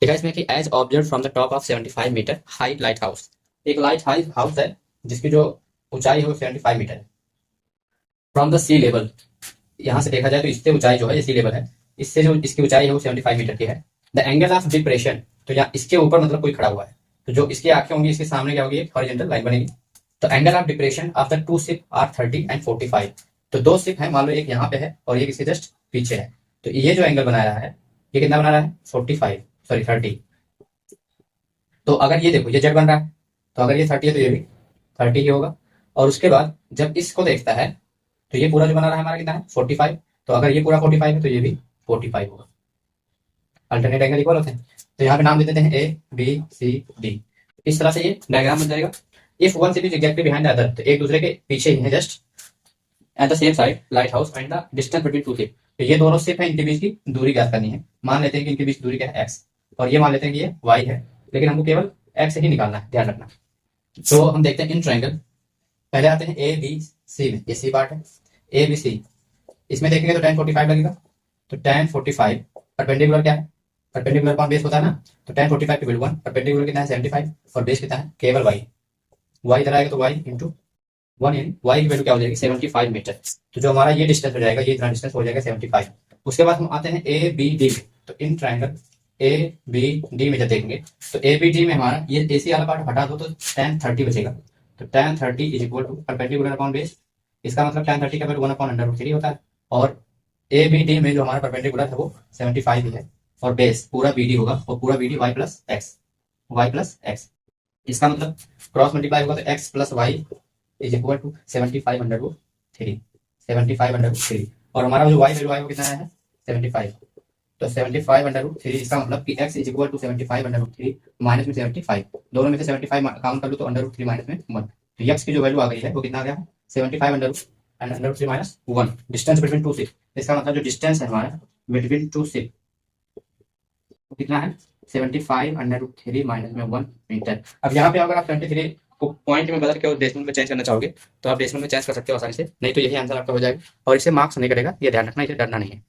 लिखा है इसमें कि as observe from the top of 75 metre high lighthouse. एक लाइट हाउस है जिसकी जो ऊंचाई है वो 75 मीटर है फ्रॉम द सी लेवल। यहाँ से देखा जाए तो इससे ऊंचाई जो है ये सी लेवल है, इससे जो इसकी ऊंचाई है वो 75 मीटर की है। द एंगल ऑफ डिप्रेशन, तो यहाँ इसके ऊपर मतलब कोई खड़ा हुआ है, तो जो इसकी आंखें होंगी इसके सामने क्या होगी, एक हॉरिजॉन्टल लाइन बनेगी। तो angle of depression of the two ship are 30 and 45। तो दो शिप है, मान लो एक यहाँ पे है और एक इसके जस्ट पीछे है, तो ये जो एंगल बना रहा है ये कितना बना रहा है 45 सॉरी 30। तो अगर ये देखो ये जेड बन रहा है, तो अगर ये 30 है तो ये भी 30 ही होगा। और उसके बाद जब इसको देखता है तो ये पूरा जो बना रहा है हमारा कितना है 45। तो अगर ये पूरा 45 है तो ये भी 45 होगा। अल्टरनेट एंगल इक्वल होते हैं, तो यहाँ पे नाम दे देते हैं ए बी सी डी। इस तरह से ये डायग्राम बन जाएगा। If one ship is exactly behind the other, तो एक दूसरे के पीछे ही है just at the same side light house and the distance between two ship. तो ये दोनों शिप है, इनके बीच की दूरी ज्ञात करनी है। मान लेते हैं कि इनके बीच दूरी क्या है एक्स, और ये मान लेते हैं कि ये वाई है, लेकिन हमको केवल एक्स ही निकालना है, ध्यान रखना। तो हम देखते हैं इन ट्रायंगल, पहले आते हैं ए बी सी में, ये सी पार्ट है ए बी सी। इसमें देखेंगे तो tan 45 लगेगा, तो tan 45 परपेंडिकुलर क्या है, परपेंडिकुलर अपॉन बेस होता है ना। तो tan 45 की वैल्यू 1, परपेंडिकुलर कितना है 75 और बेस कितना है केवल y। y इधर आएगा तो y इंटू 1 इन y की वैल्यू क्या हो जाएगी 75 मीटर। तो जो हमारा ये डिस्टेंस हो जाएगा, ये इतना डिस्टेंस हो जाएगा 75। उसके बाद हम आते हैं ए बी डी में। तो in triangle A B D में जब देखेंगे तो ए बी डी में हमारा ये AC वाला पार्ट हटा दो तो tan 30 बचेगा। तो tan 30 is equal to perpendicular upon base, इसका मतलब tan 30 का वैल्यू 1/√3 होता है। और ए बी डी में जो हमारा परपेंडिकुलर है वो 75 ही है, और बेस पूरा BD होगा, और पूरा BD y प्लस एक्स। इसका मतलब क्रॉस मल्टीप्लाई होगा तो x plus y is equal to 75/3। और हमारा जो y वैल्यू आएगा कितना है 75। तो 75/3, इसका मतलब कि x is equal to 75/3 minus में 75, दोनों में से 75 काउंट कर लो तो √3 माइनस में 1। तो x की जो वैल्यू आ गई है वो कितना आ गया 75/3 minus 1। Distance between two ship, इसका मतलब जो डिस्टेंस है हमारा बिटवीन टू शिप वो कितना है 75/3 माइनस में 1 मीटर। अब यहाँ पे अगर आप 73 को पॉइंट में बदल के और डेसिमल में चेंज करना चाहोगे तो आप डेसिमल में चेंज कर सकते हो आसानी से, नहीं तो यही आंसर आपका हो जाएगा। और इसे मार्क्स नहीं करेगा, ये ध्यान रखना, इसे डरना नहीं है।